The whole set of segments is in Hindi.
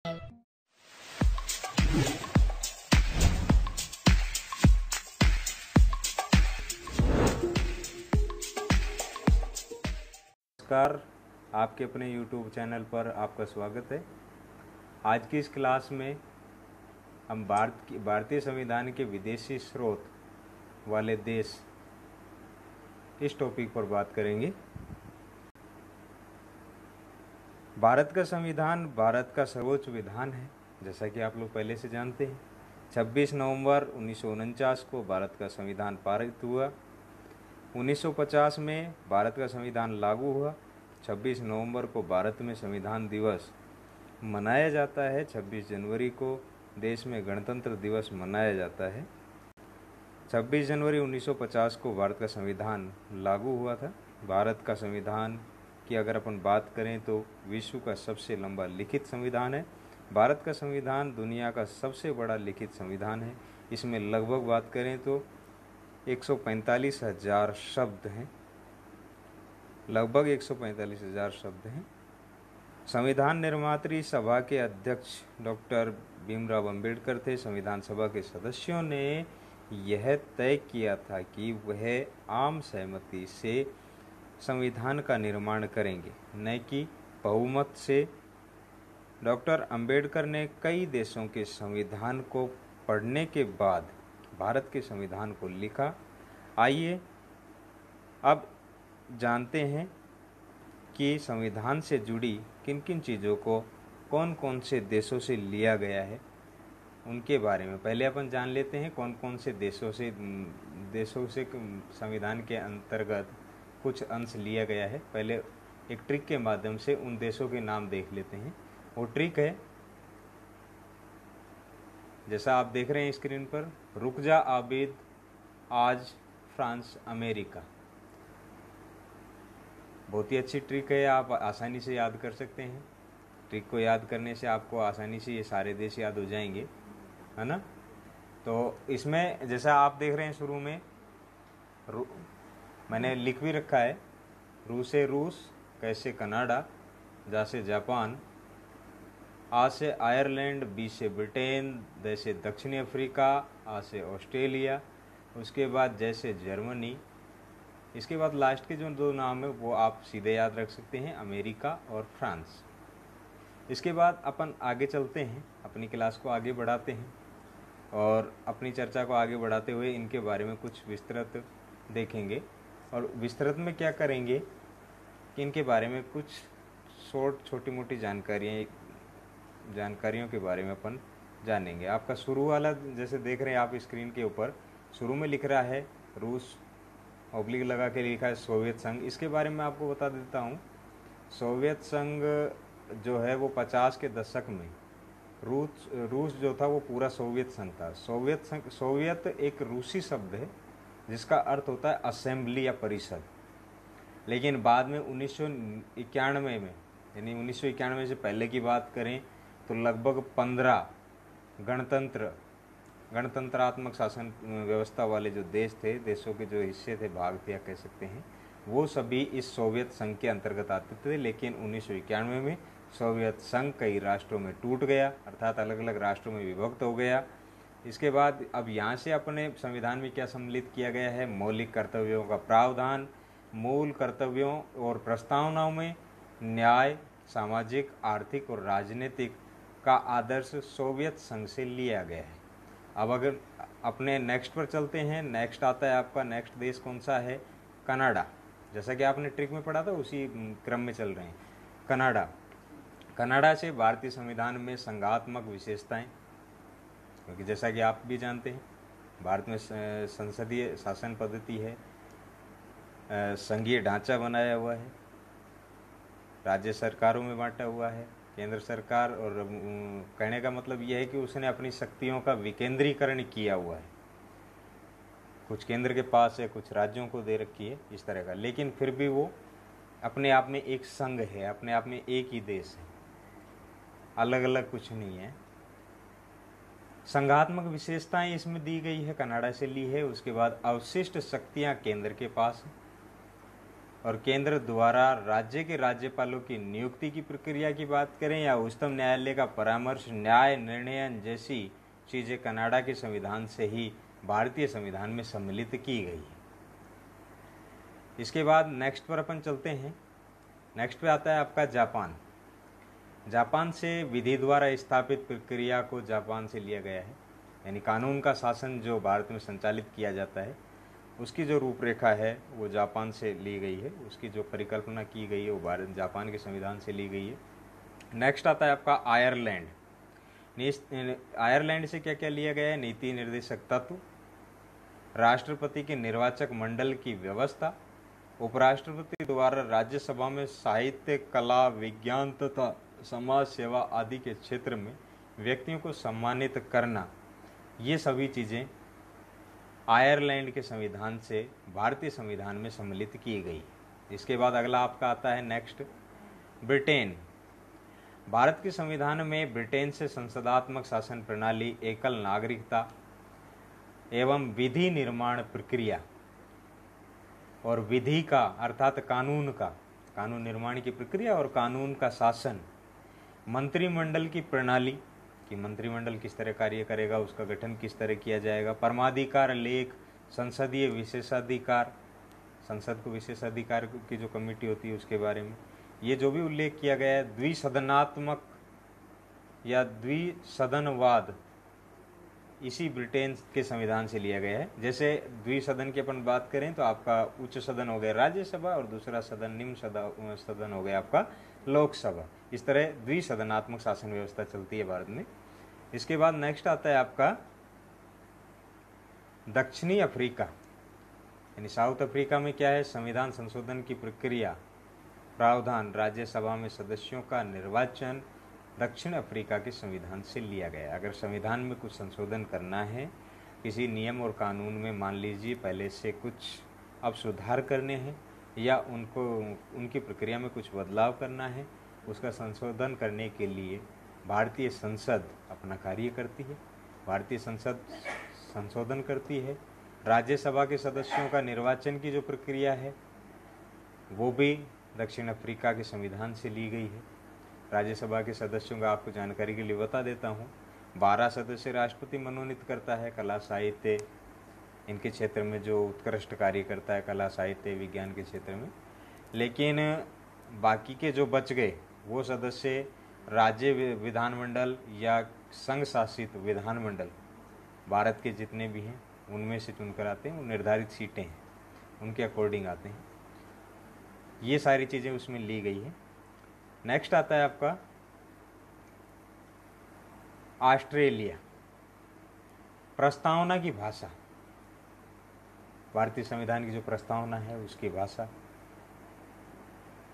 नमस्कार, आपके अपने YouTube चैनल पर आपका स्वागत है। आज की इस क्लास में हम भारतीय संविधान के विदेशी स्रोत वाले देश इस टॉपिक पर बात करेंगे। भारत का संविधान भारत का सर्वोच्च विधान है, जैसा कि आप लोग पहले से जानते हैं। 26 नवंबर 1949 को भारत का संविधान पारित हुआ। 1950 में भारत का संविधान लागू हुआ। 26 नवंबर को भारत में संविधान दिवस मनाया जाता है। 26 जनवरी को देश में गणतंत्र दिवस मनाया जाता है। 26 जनवरी 1950 को भारत का संविधान लागू हुआ था। भारत का संविधान की अगर अपन बात करें तो विश्व का सबसे लंबा लिखित संविधान है। भारत का संविधान दुनिया का सबसे बड़ा लिखित संविधान है। इसमें लगभग बात करें तो 145,000 शब्द हैं, लगभग 145,000 शब्द हैं। संविधान निर्मात्री सभा के अध्यक्ष डॉक्टर भीमराव अंबेडकर थे। संविधान सभा के सदस्यों ने यह तय किया था कि वह आम सहमति से संविधान का निर्माण करेंगे, न कि बहुमत से। डॉक्टर अंबेडकर ने कई देशों के संविधान को पढ़ने के बाद भारत के संविधान को लिखा। आइए अब जानते हैं कि संविधान से जुड़ी किन किन चीज़ों को कौन कौन से देशों से लिया गया है उनके बारे में। पहले अपन जान लेते हैं कौन कौन से देशों से संविधान के अंतर्गत कुछ अंश लिया गया है। पहले एक ट्रिक के माध्यम से उन देशों के नाम देख लेते हैं। वो ट्रिक है, जैसा आप देख रहे हैं स्क्रीन पर, रुक जा आबिद, आज, फ्रांस, अमेरिका। बहुत ही अच्छी ट्रिक है, आप आसानी से याद कर सकते हैं। ट्रिक को याद करने से आपको आसानी से ये सारे देश याद हो जाएंगे, है ना। तो इसमें जैसा आप देख रहे हैं शुरू में मैंने लिख भी रखा है, रू से रूस, कैसे कनाडा, जा से जापान, आ से आयरलैंड, बी से ब्रिटेन, द से दक्षिणी अफ्रीका, आ से ऑस्ट्रेलिया, उसके बाद जैसे जर्मनी। इसके बाद लास्ट के जो दो नाम है वो आप सीधे याद रख सकते हैं, अमेरिका और फ्रांस। इसके बाद अपन आगे चलते हैं, अपनी क्लास को आगे बढ़ाते हैं और अपनी चर्चा को आगे बढ़ाते हुए इनके बारे में कुछ विस्तृत देखेंगे। और विस्तृत में क्या करेंगे कि इनके बारे में कुछ छोटी मोटी जानकारियों के बारे में अपन जानेंगे। आपका शुरू वाला जैसे देख रहे हैं आप स्क्रीन के ऊपर, शुरू में लिख रहा है रूस, ऑब्लिक लगा के लिखा है सोवियत संघ। इसके बारे में आपको बता देता हूँ। सोवियत संघ जो है वो 50 के दशक में रूस जो था वो पूरा सोवियत संघ था। सोवियत एक रूसी शब्द है जिसका अर्थ होता है असेंबली या परिषद। लेकिन बाद में 1991 में, यानी 1991 से पहले की बात करें तो लगभग 15 गणतंत्रात्मक शासन व्यवस्था वाले जो देश थे, देशों के जो हिस्से थे, भाग थे या कह सकते हैं, वो सभी इस सोवियत संघ के अंतर्गत आते थे। लेकिन 1991 में सोवियत संघ कई राष्ट्रों में टूट गया, अर्थात अलग अलग राष्ट्रों में विभक्त हो गया। इसके बाद अब यहाँ से अपने संविधान में क्या सम्मिलित किया गया है, मौलिक कर्तव्यों का प्रावधान, मूल कर्तव्यों और प्रस्तावनाओं में न्याय, सामाजिक, आर्थिक और राजनीतिक का आदर्श सोवियत संघ से लिया गया है। अब अगर अपने नेक्स्ट पर चलते हैं, नेक्स्ट आता है आपका, नेक्स्ट देश कौन सा है, कनाडा। जैसा कि आपने ट्रिक में पढ़ा था उसी क्रम में चल रहे हैं। कनाडा से भारतीय संविधान में संघात्मक विशेषताएं, क्योंकि जैसा कि आप भी जानते हैं भारत में संसदीय शासन पद्धति है, संघीय ढांचा बनाया हुआ है, राज्य सरकारों में बांटा हुआ है, केंद्र सरकार, और कहने का मतलब यह है कि उसने अपनी शक्तियों का विकेंद्रीकरण किया हुआ है। कुछ केंद्र के पास है, कुछ राज्यों को दे रखी है, इस तरह का। लेकिन फिर भी वो अपने आप में एक संघ है, अपने आप में एक ही देश है, अलग अलग कुछ नहीं है। संघात्मक विशेषताएं इसमें दी गई है, कनाडा से ली है। उसके बाद अवशिष्ट शक्तियां केंद्र के पास है। और केंद्र द्वारा राज्य के राज्यपालों की नियुक्ति की प्रक्रिया की बात करें या उच्चतम न्यायालय का परामर्श, न्याय निर्णय जैसी चीज़ें कनाडा के संविधान से ही भारतीय संविधान में सम्मिलित की गई है। इसके बाद नेक्स्ट पर अपन चलते हैं। नेक्स्ट पे आता है आपका जापान। जापान से विधि द्वारा स्थापित प्रक्रिया को जापान से लिया गया है, यानी कानून का शासन जो भारत में संचालित किया जाता है उसकी जो रूपरेखा है वो जापान से ली गई है, उसकी जो परिकल्पना की गई है वो भारत जापान के संविधान से ली गई है। नेक्स्ट आता है आपका आयरलैंड। आयरलैंड से क्या क्या लिया गया है? नीति निर्देशक तत्व, राष्ट्रपति के निर्वाचक मंडल की व्यवस्था, उपराष्ट्रपति द्वारा राज्यसभा में साहित्य, कला, विज्ञान तथा समाज सेवा आदि के क्षेत्र में व्यक्तियों को सम्मानित करना, ये सभी चीज़ें आयरलैंड के संविधान से भारतीय संविधान में सम्मिलित की गई। इसके बाद अगला आपका आता है नेक्स्ट ब्रिटेन। भारत के संविधान में ब्रिटेन से संसदात्मक शासन प्रणाली, एकल नागरिकता एवं विधि निर्माण प्रक्रिया और विधि का अर्थात कानून निर्माण की प्रक्रिया और कानून का शासन, मंत्रिमंडल की प्रणाली कि मंत्रिमंडल किस तरह कार्य करेगा, उसका गठन किस तरह किया जाएगा, परमाधिकार लेख, संसदीय विशेषाधिकार, संसद को विशेषाधिकार की जो कमेटी होती है उसके बारे में, ये जो भी उल्लेख किया गया है, द्विसदनात्मक या द्विसदनवाद, इसी ब्रिटेन के संविधान से लिया गया है। जैसे द्विसदन की अपन बात करें तो आपका उच्च सदन हो गया राज्यसभा और दूसरा सदन निम्न सदन हो गया आपका लोकसभा। इस तरह द्विसदनात्मक शासन व्यवस्था चलती है भारत में। इसके बाद नेक्स्ट आता है आपका दक्षिणी अफ्रीका, यानी साउथ अफ्रीका में क्या है? संविधान संशोधन की प्रक्रिया, प्रावधान, राज्यसभा में सदस्यों का निर्वाचन दक्षिण अफ्रीका के संविधान से लिया गया। अगर संविधान में कुछ संशोधन करना है, किसी नियम और कानून में मान लीजिए पहले से कुछ अब सुधार करने हैं या उनकी प्रक्रिया में कुछ बदलाव करना है, उसका संशोधन करने के लिए भारतीय संसद अपना कार्य करती है, भारतीय संसद संशोधन करती है। राज्यसभा के सदस्यों का निर्वाचन की जो प्रक्रिया है वो भी दक्षिण अफ्रीका के संविधान से ली गई है। राज्यसभा के सदस्यों का आपको जानकारी के लिए बता देता हूँ, 12 सदस्य राष्ट्रपति मनोनीत करता है। कला, साहित्य इनके क्षेत्र में जो उत्कृष्ट कार्य करता है, कला, साहित्य, विज्ञान के क्षेत्र में। लेकिन बाकी के जो बच गए वो सदस्य राज्य विधानमंडल या संघ शासित विधानमंडल भारत के जितने भी हैं उनमें से चुनकर आते हैं, वो निर्धारित सीटें हैं उनके अकॉर्डिंग आते हैं। ये सारी चीज़ें उसमें ली गई है। नेक्स्ट आता है आपका ऑस्ट्रेलिया। प्रस्तावना की भाषा, भारतीय संविधान की जो प्रस्तावना है उसकी भाषा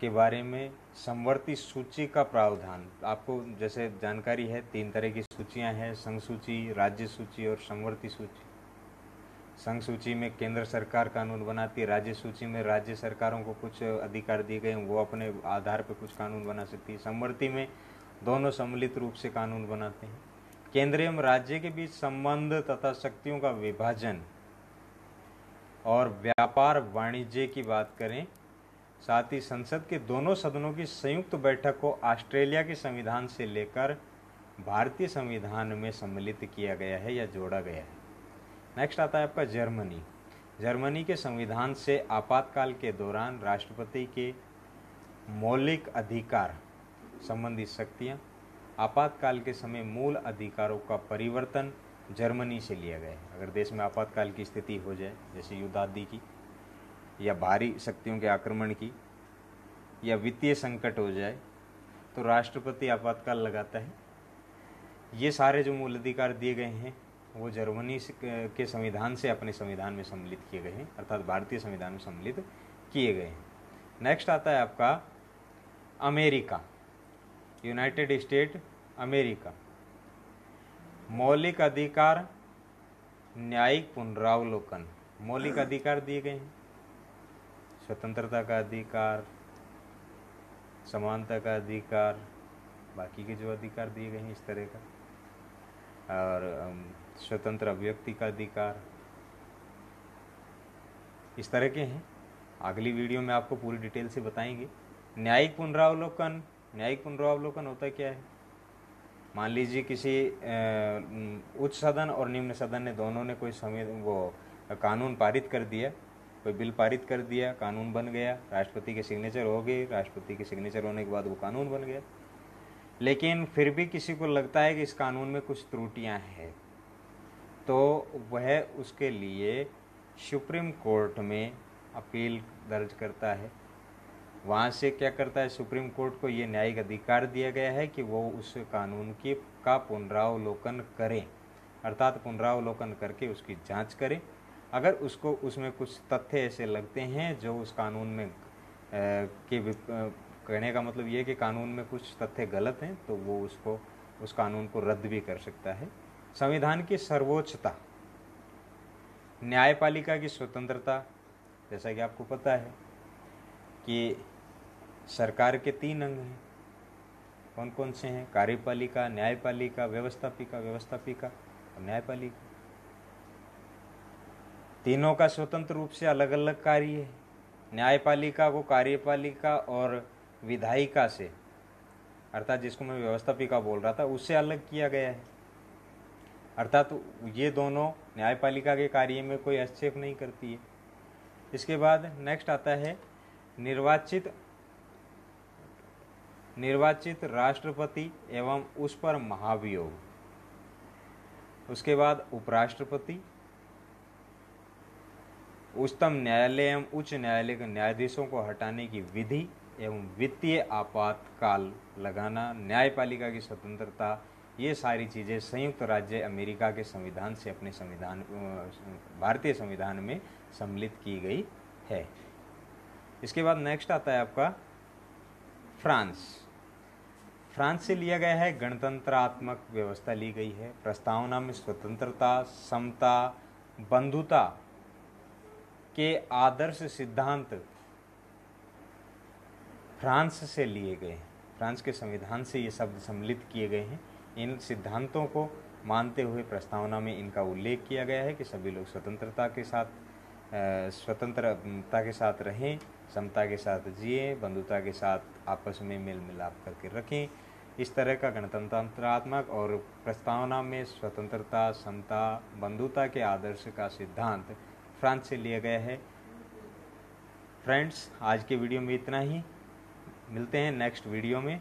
के बारे में समवर्ती सूची का प्रावधान। आपको जैसे जानकारी है 3 तरह की सूचियां हैं, संघ सूची, राज्य सूची और समवर्ती सूची। संघ सूची में केंद्र सरकार कानून बनाती है, राज्य सूची में राज्य सरकारों को कुछ अधिकार दिए गए हैं, वो अपने आधार पर कुछ कानून बना सकती है। समवर्ती में दोनों सम्मिलित रूप से कानून बनाते हैं। केंद्र एवं राज्य के बीच संबंध तथा शक्तियों का विभाजन और व्यापार वाणिज्य की बात करें, साथ ही संसद के दोनों सदनों की संयुक्त बैठक को ऑस्ट्रेलिया के संविधान से लेकर भारतीय संविधान में सम्मिलित किया गया है या जोड़ा गया है। नेक्स्ट आता है आपका जर्मनी। जर्मनी के संविधान से आपातकाल के दौरान राष्ट्रपति के मौलिक अधिकार संबंधी शक्तियां, आपातकाल के समय मूल अधिकारों का परिवर्तन जर्मनी से लिया गया है। अगर देश में आपातकाल की स्थिति हो जाए, जैसे युद्ध आदि की या भारी शक्तियों के आक्रमण की या वित्तीय संकट हो जाए, तो राष्ट्रपति आपातकाल लगाता है। ये सारे जो मूल अधिकार दिए गए हैं वो जर्मनी के संविधान से अपने संविधान में सम्मिलित किए गए हैं, अर्थात भारतीय संविधान में सम्मिलित किए गए हैं। नेक्स्ट आता है आपका अमेरिका, यूनाइटेड स्टेट अमेरिका। मौलिक अधिकार, न्यायिक पुनरावलोकन, मौलिक अधिकार दिए गए हैं, स्वतंत्रता का अधिकार, समानता का अधिकार, बाकी के जो अधिकार दिए गए हैं इस तरह का, और स्वतंत्र अभिव्यक्ति का अधिकार, इस तरह के हैं। अगली वीडियो में आपको पूरी डिटेल से बताएंगे। न्यायिक पुनरावलोकन, न्यायिक पुनरावलोकन होता क्या है? मान लीजिए किसी उच्च सदन और निम्न सदन ने दोनों ने कोई कानून पारित कर दिया, कोई बिल पारित कर दिया, कानून बन गया, राष्ट्रपति के सिग्नेचर हो गए, राष्ट्रपति के सिग्नेचर होने के बाद वो कानून बन गया, लेकिन फिर भी किसी को लगता है कि इस कानून में कुछ त्रुटियां हैं, तो वह उसके लिए सुप्रीम कोर्ट में अपील दर्ज करता है। वहाँ से क्या करता है, सुप्रीम कोर्ट को ये न्यायिक अधिकार दिया गया है कि वो उस कानून का पुनरावलोकन करें, अर्थात पुनरावलोकन करके उसकी जांच करें। अगर उसको उसमें कुछ तथ्य ऐसे लगते हैं जो उस कानून में कहने का मतलब ये कि कानून में कुछ तथ्य गलत हैं, तो वो उस कानून को रद्द भी कर सकता है। संविधान की सर्वोच्चता, न्यायपालिका की स्वतंत्रता, जैसा कि आपको पता है कि सरकार के 3 अंग हैं। कौन कौन से हैं? कार्यपालिका, न्यायपालिका, व्यवस्थापिका और न्यायपालिका। तीनों का स्वतंत्र रूप से अलग अलग कार्य है। न्यायपालिका को कार्यपालिका और विधायिका से, अर्थात जिसको मैं व्यवस्थापिका बोल रहा था, उससे अलग किया गया है। अर्थात ये दोनों न्यायपालिका के कार्य में कोई हस्तक्षेप नहीं करती है। इसके बाद नेक्स्ट आता है निर्वाचित राष्ट्रपति एवं उस पर महाभियोग। उसके बाद उपराष्ट्रपति, उच्चतम न्यायालय एवं उच्च न्यायालय के न्यायाधीशों को हटाने की विधि एवं वित्तीय आपातकाल लगाना, न्यायपालिका की स्वतंत्रता, ये सारी चीज़ें संयुक्त राज्य अमेरिका के संविधान से अपने भारतीय संविधान में सम्मिलित की गई है। इसके बाद नेक्स्ट आता है आपका फ्रांस से लिया गया है गणतंत्रात्मक व्यवस्था ली गई है। प्रस्तावना में स्वतंत्रता, समता, बंधुता के आदर्श सिद्धांत फ्रांस से लिए गए हैं। फ्रांस के संविधान से ये शब्द सम्मिलित किए गए हैं। इन सिद्धांतों को मानते हुए प्रस्तावना में इनका उल्लेख किया गया है कि सभी लोग स्वतंत्रता के साथ रहें, समता के साथ जिए, बंधुता के साथ आपस में मेल मिलाप करके रखें। इस तरह का गणतंत्रात्मक और प्रस्तावना में स्वतंत्रता, समता, बंधुता के आदर्श का सिद्धांत फ्रांस से लिया गया है। फ्रेंड्स, आज के वीडियो में इतना ही। मिलते हैं नेक्स्ट वीडियो में।